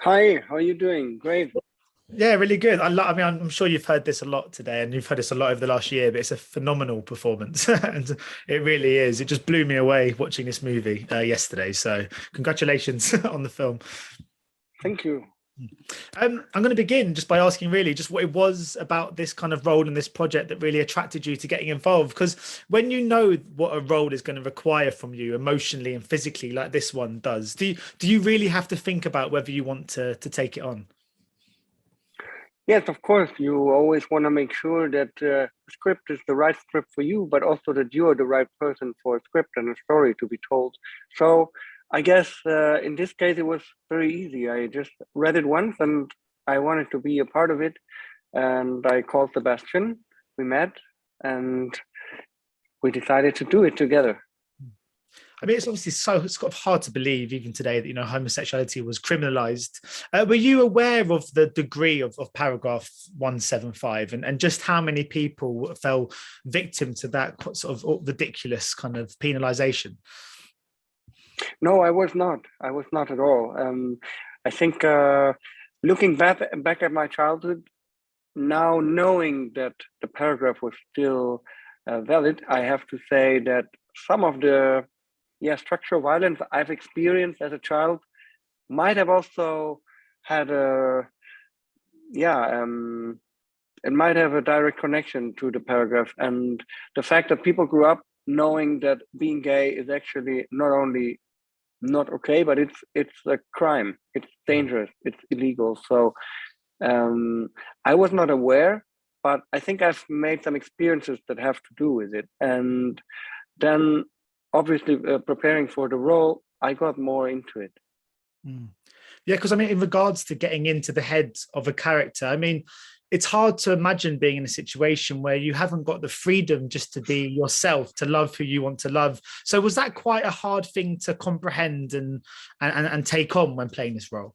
Hi, how are you doing? Great. Yeah, really good. I mean, I'm sure you've heard this a lot today, and you've heard this a lot over the last year. But it's a phenomenal performance, and it really is. It just blew me away watching this movie yesterday. So, congratulations on the film. Thank you. I'm going to begin just by asking, really, just what it was about this kind of role and this project that really attracted you to getting involved. Because when you know what a role is going to require from you emotionally and physically, like this one does, do you really have to think about whether you want to take it on? Yes, of course, you always want to make sure that the script is the right script for you, but also that you are the right person for a script and a story to be told. So I guess in this case, it was very easy. I just read it once and I wanted to be a part of it. And I called Sebastian, we met, and we decided to do it together. I mean, it's obviously it's kind of hard to believe even today that homosexuality was criminalized. Were you aware of the degree of paragraph 175 and just how many people fell victim to that sort of ridiculous kind of penalization? No, I was not. I was not at all. I think looking back at my childhood, now knowing that the paragraph was still valid, I have to say that some of the structural violence I've experienced as a child might have also had a yeah it might have a direct connection to the paragraph, and the fact that people grew up knowing that being gay is actually not only not okay, but it's a crime, it's dangerous, it's illegal. So I was not aware, but I think I've made some experiences that have to do with it. And then, obviously, preparing for the role, I got more into it. Mm. Yeah, because I mean, in regards to getting into the head of a character, I mean, it's hard to imagine being in a situation where you haven't got the freedom just to be yourself, to love who you want to love. So was that quite a hard thing to comprehend and take on when playing this role?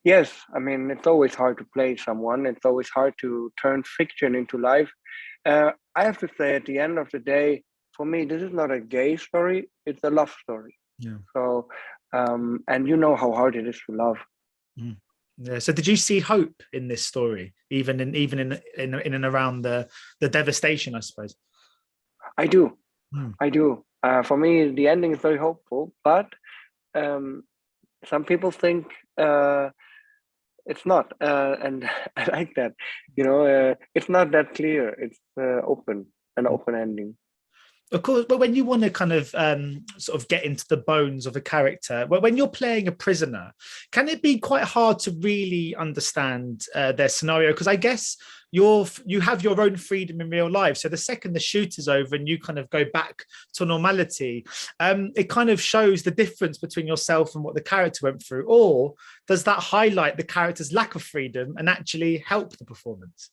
Yes, I mean, it's always hard to play someone. It's always hard to turn fiction into life. I have to say, at the end of the day, for me, this is not a gay story; it's a love story. Yeah. So, and you know how hard it is to love. Mm. Yeah. So did you see hope in this story, even in and around the devastation, I suppose? I do, Mm. I do. For me, the ending is very hopeful, but um, some people think it's not, and I like that. It's not that clear. It's open, an open ending. Of course, but when you want to kind of sort of get into the bones of a character, when you're playing a prisoner, can it be quite hard to really understand their scenario? Because I guess you have your own freedom in real life. So the second the shoot is over and you kind of go back to normality, it kind of shows the difference between yourself and what the character went through. Or does that highlight the character's lack of freedom and actually help the performance?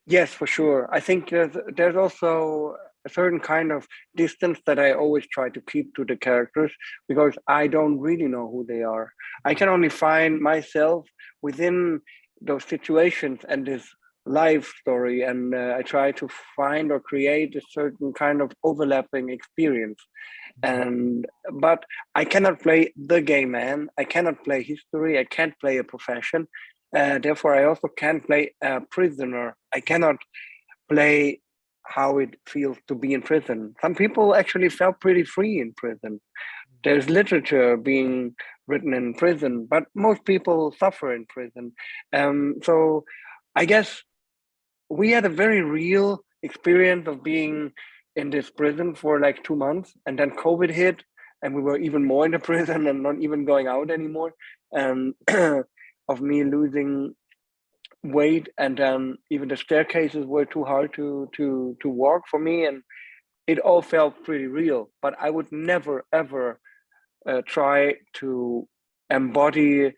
Yes, for sure. I think there's also a certain kind of distance that I always try to keep to the characters because I don't really know who they are. I can only find myself within those situations and this life story, and I try to find or create a certain kind of overlapping experience. And but I cannot play the gay man. I cannot play history. I can't play a profession. Therefore, I also can't play a prisoner. I cannot play how it feels to be in prison. Some people actually felt pretty free in prison. There's literature being written in prison, but most people suffer in prison. So I guess we had a very real experience of being in this prison for like 2 months, and then COVID hit, and we were even more in the prison and not even going out anymore. And of me losing weight, and then even the staircases were too hard to walk for me, and it all felt pretty real. But I would never ever try to embody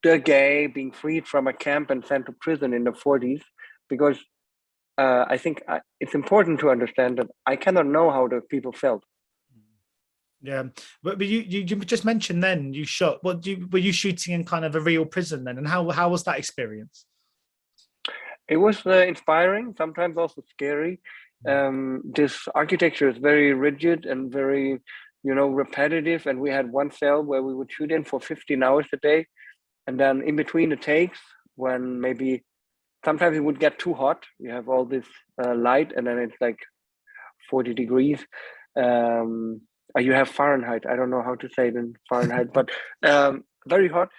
the gay being freed from a camp and sent to prison in the 40s, because I think it's important to understand that I cannot know how the people felt. Yeah, but you just mentioned then you shot. Were you shooting in kind of a real prison then, and how was that experience? It was inspiring, sometimes also scary. This architecture is very rigid and very, repetitive. And we had one cell where we would shoot in for 15 hours a day. And then in between the takes, when maybe sometimes it would get too hot, you have all this light, and then it's like 40 degrees. You have Fahrenheit. I don't know how to say it in Fahrenheit, but very hot.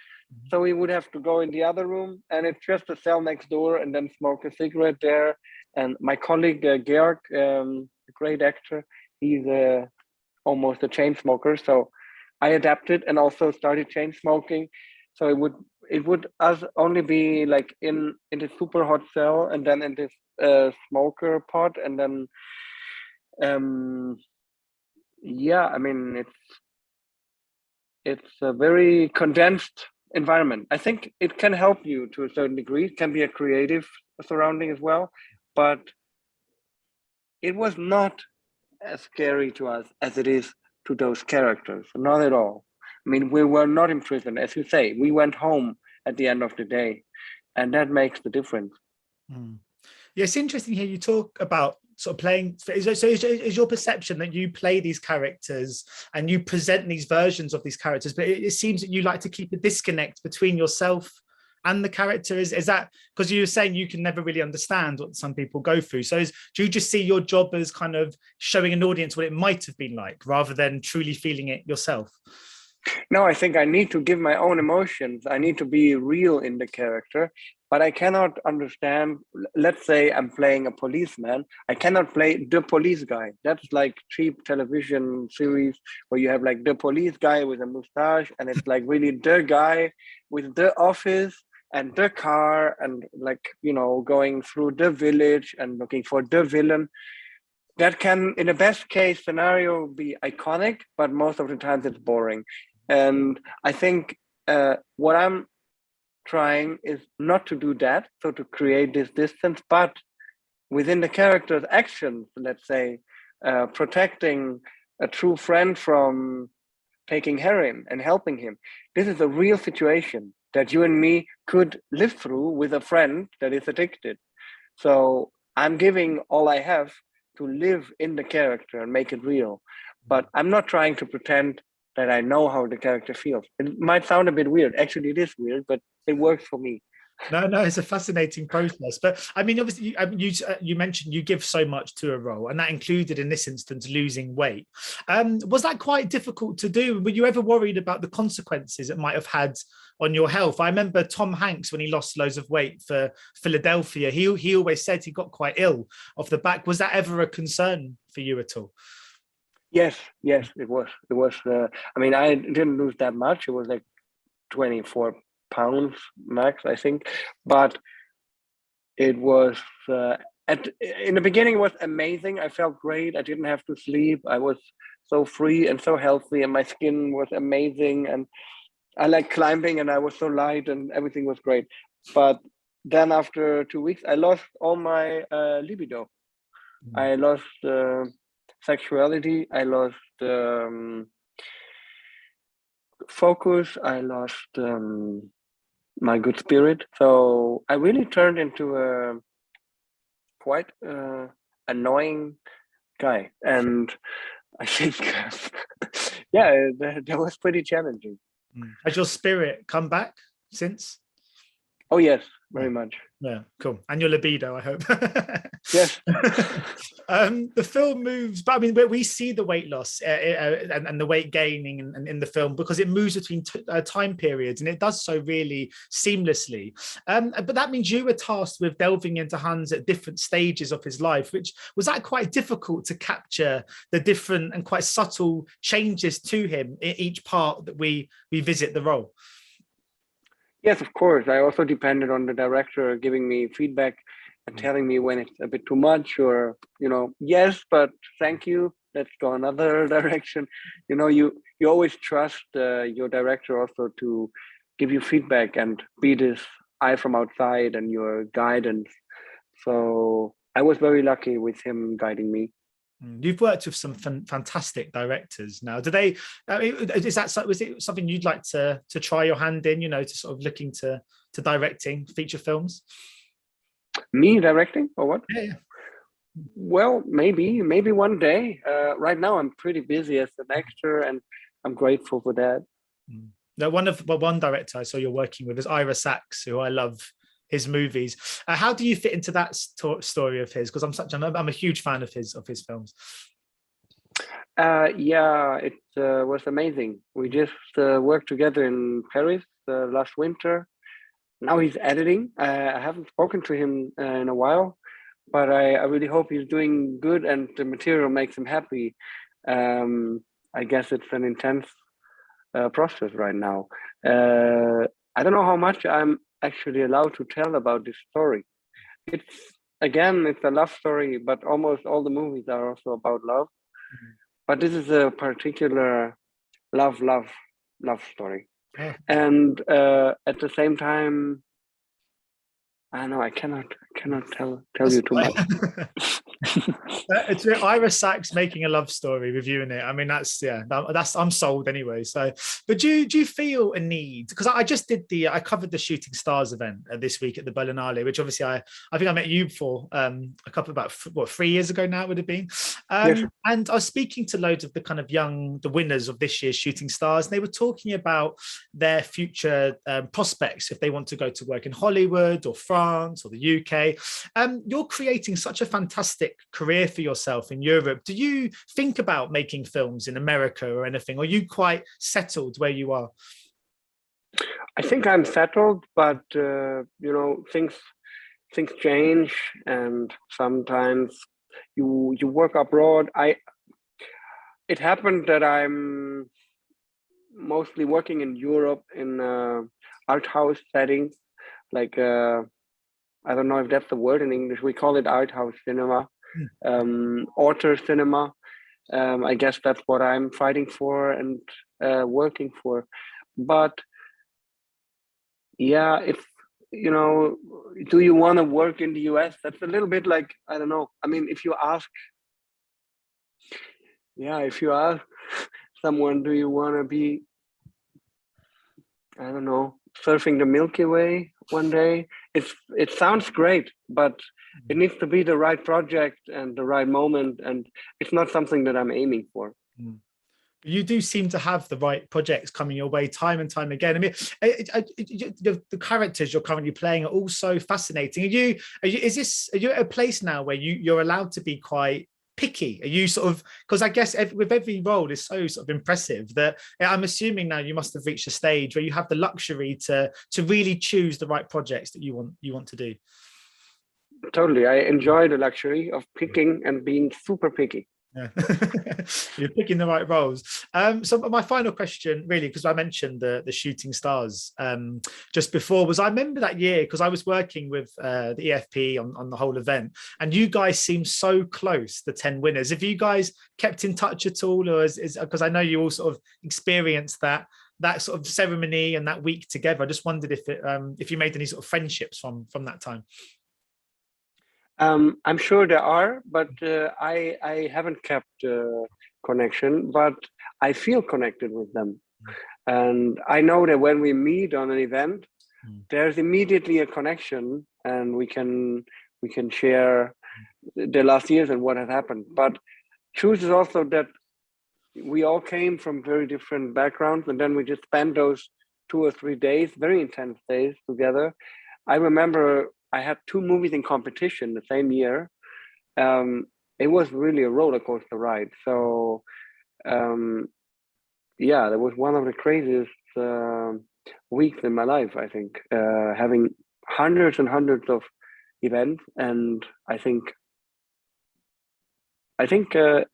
So we would have to go in the other room, and it's just a cell next door, and then smoke a cigarette there. And my colleague Georg, a great actor, he's almost a chain smoker. So I adapted and also started chain smoking. So it would us only be like in the super hot cell, and then in this smoker pod, and then yeah, I mean it's a very condensed environment. I think it can help you to a certain degree. It can be a creative surrounding as well, but it was not as scary to us as it is to those characters. Not at all. I mean, we were not in prison, as you say. We went home at the end of the day, and that makes the difference. Yeah, it's interesting here you talk about sort of playing. So is your perception that you play these characters and you present these versions of these characters, but it seems that you like to keep a disconnect between yourself and the character? Is that because you were saying you can never really understand what some people go through? So do you just see your job as kind of showing an audience what it might have been like rather than truly feeling it yourself? No, I think I need to give my own emotions. I need to be real in the character, but I cannot understand. Let's say I'm playing a policeman. I cannot play the police guy. That's like cheap television series where you have like the police guy with a mustache, and it's like really the guy with the office and the car, and like, you know, going through the village and looking for the villain. That can, in the best case scenario, be iconic, but most of the times it's boring. And I think what I'm trying is not to do that, so to create this distance, but within the character's actions, let's say, protecting a true friend from taking heroin and helping him. This is a real situation that you and me could live through with a friend that is addicted. So I'm giving all I have to live in the character and make it real. But I'm not trying to pretend that I know how the character feels. It might sound a bit weird. Actually, it is weird, but it works for me. No, it's a fascinating process. But I mean, obviously, you mentioned you give so much to a role, and that included in this instance losing weight. Was that quite difficult to do? Were you ever worried about the consequences it might have had on your health? I remember Tom Hanks, when he lost loads of weight for Philadelphia, he always said he got quite ill off the back. Was that ever a concern for you at all? Yes, it was. I mean, I didn't lose that much. It was like 24 pounds max, I think. But it was in the beginning, it was amazing. I felt great. I didn't have to sleep. I was so free and so healthy, and my skin was amazing. And I like climbing, and I was so light, and everything was great. But then after 2 weeks, I lost all my libido. I lost sexuality. I lost focus. I lost my good spirit. So I really turned into a quite annoying guy. And I think, yeah, that was pretty challenging. Has your spirit come back since? Oh, yes, very much. Yeah, cool. And your libido, I hope. Yes. The film moves, but I mean, we see the weight loss and the weight gaining in the film because it moves between time periods, and it does so really seamlessly. But that means you were tasked with delving into Hans at different stages of his life, which was that quite difficult to capture the different and quite subtle changes to him in each part that we visit the role. Yes, of course. I also depended on the director giving me feedback and telling me when it's a bit too much, or, you know, yes, but thank you, let's go another direction. You know, you always trust your director also to give you feedback and be this eye from outside and your guidance. So I was very lucky with him guiding me. You've worked with some fantastic directors now. Was it something you'd like to try your hand in, you know, to sort of look into directing feature films? Me directing or what? Yeah. Well, maybe one day. Right now I'm pretty busy as an actor, and I'm grateful for that. No, one director I saw you're working with is Ira Sachs, who I love his movies. How do you fit into that story of his? Because I'm a huge fan of his films. Yeah, it was amazing. We just worked together in Paris last winter. Now he's editing. I haven't spoken to him in a while, but I really hope he's doing good and the material makes him happy. I guess it's an intense process right now. I don't know how much I'm actually allowed to tell about this story. It's a love story, but almost all the movies are also about love. Mm-hmm. But this is a particular love story. Oh. And at the same time, I know I cannot tell you too much. It's Ira Sachs making a love story, reviewing it. I mean, that's I'm sold anyway. So, but do you feel a need? Because I covered the Shooting Stars event this week at the Berlinale, which obviously I think I met you for about 3 years ago now it would have been. Yes. And I was speaking to loads of the kind of the winners of this year's Shooting Stars, and they were talking about their future prospects if they want to go to work in Hollywood or France or the UK. You're creating such a fantastic career for yourself in Europe. Do you think about making films in America or anything? Or are you quite settled where you are? I think I'm settled, but things change, and sometimes you work abroad. It happened that I'm mostly working in Europe in art house settings, like I don't know if that's the word in English. We call it art house cinema, author cinema. I guess that's what I'm fighting for and working for. But yeah, if do you want to work in the US? That's a little bit like, I don't know. I mean, if you ask someone, do you want to be, I don't know, surfing the Milky Way one day? It sounds great, but it needs to be the right project and the right moment, and it's not something that I'm aiming for. You do seem to have the right projects coming your way time and time again. I mean, the characters you're currently playing are also fascinating. Are you at a place now where you're allowed to be quite picky? Are you sort of, because I guess with every role is so sort of impressive that I'm assuming now you must have reached a stage where you have the luxury to really choose the right projects that you want to do. Totally. I enjoy the luxury of picking and being super picky. Yeah. You're picking the right roles. So my final question, really, because I mentioned the Shooting Stars just before, was I remember that year because I was working with the EFP on the whole event, and you guys seemed so close, the 10 winners. Have you guys kept in touch at all, or is because I know you all sort of experienced that sort of ceremony and that week together? I just wondered if you made any sort of friendships from that time. I'm sure there are, but I haven't kept connection, but I feel connected with them. And I know that when we meet on an event, there's immediately a connection, and we can share the last years and what has happened. But truth is also that we all came from very different backgrounds, and then we just spent those 2 or 3 days, very intense days together. I remember I had 2 movies in competition the same year. It was really a roller coaster ride. So that was one of the craziest weeks in my life, I think, having hundreds and hundreds of events. And I think the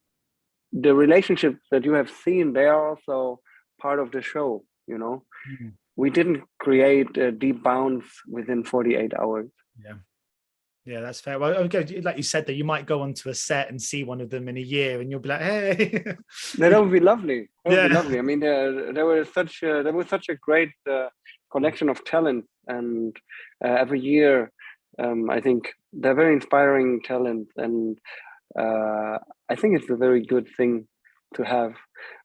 relationships that you have seen, they are also part of the show, We didn't create deep bonds within 48 hours. Yeah, that's fair. Well, okay, like you said, that you might go onto a set and see one of them in a year, and you'll be like, "Hey." That would be lovely. That would be lovely. I mean, there was such a great collection of talent, and every year, I think they're very inspiring talent, and I think it's a very good thing to have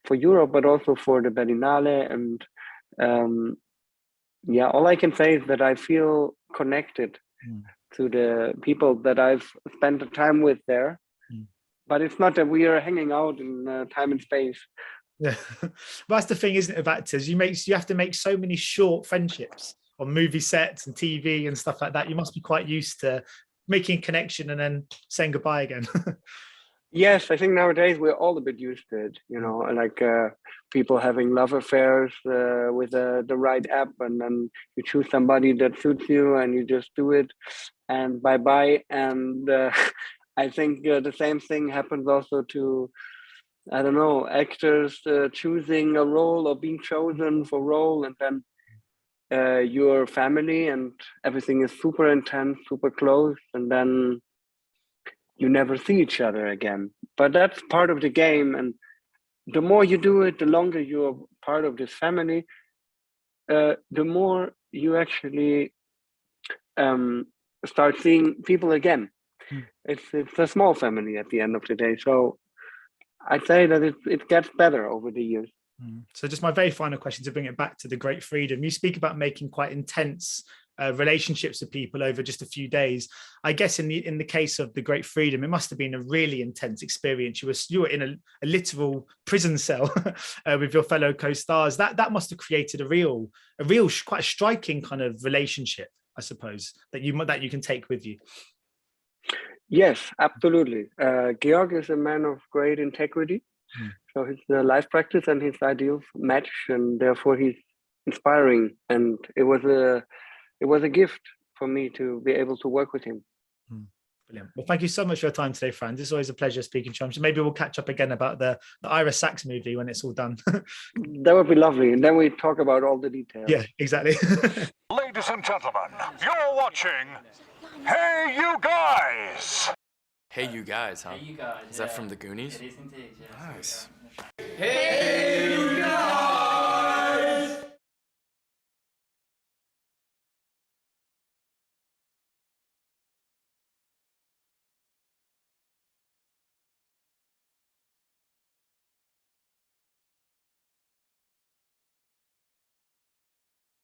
for Europe, but also for the Berlinale. And all I can say is that I feel connected to the people that I've spent the time with there. But it's not that we are hanging out in time and space. Yeah, but that's the thing, isn't it, of actors? You have to make so many short friendships on movie sets and TV and stuff like that. You must be quite used to making a connection and then saying goodbye again. Yes, I think nowadays we're all a bit used to it, you know, like people having love affairs with the right app, and then you choose somebody that suits you and you just do it and bye bye. And I think the same thing happens also to, I don't know, actors choosing a role or being chosen for role, and then your family and everything is super intense, super close, and then you never see each other again. But that's part of the game, and the more you do it, the longer you're part of this family, the more you actually start seeing people again. Mm. It's a small family at the end of the day. So I'd say that it gets better over the years. So just my very final question to bring it back to the Great Freedom. You speak about making quite intense relationships with people over just a few days. I guess in the case of the Great Freedom, it must have been a really intense experience. You were in a literal prison cell with your fellow co-stars. That must have created a real quite a striking kind of relationship, I suppose, that you can take with you. Yes, absolutely. Georg is a man of great integrity. So his life practice and his ideals match, and therefore he's inspiring. And it was a gift for me to be able to work with him. Brilliant. Well, thank you so much for your time today, Franz. It's always a pleasure speaking to you. Maybe we'll catch up again about the Ira Sachs movie when it's all done. That would be lovely. And then we talk about all the details. Yeah, exactly. Ladies and gentlemen, you're watching Hey You Guys! Hey You Guys, huh? Hey, you guys. Is that from the Goonies? It is indeed, yes. Nice. Hey, you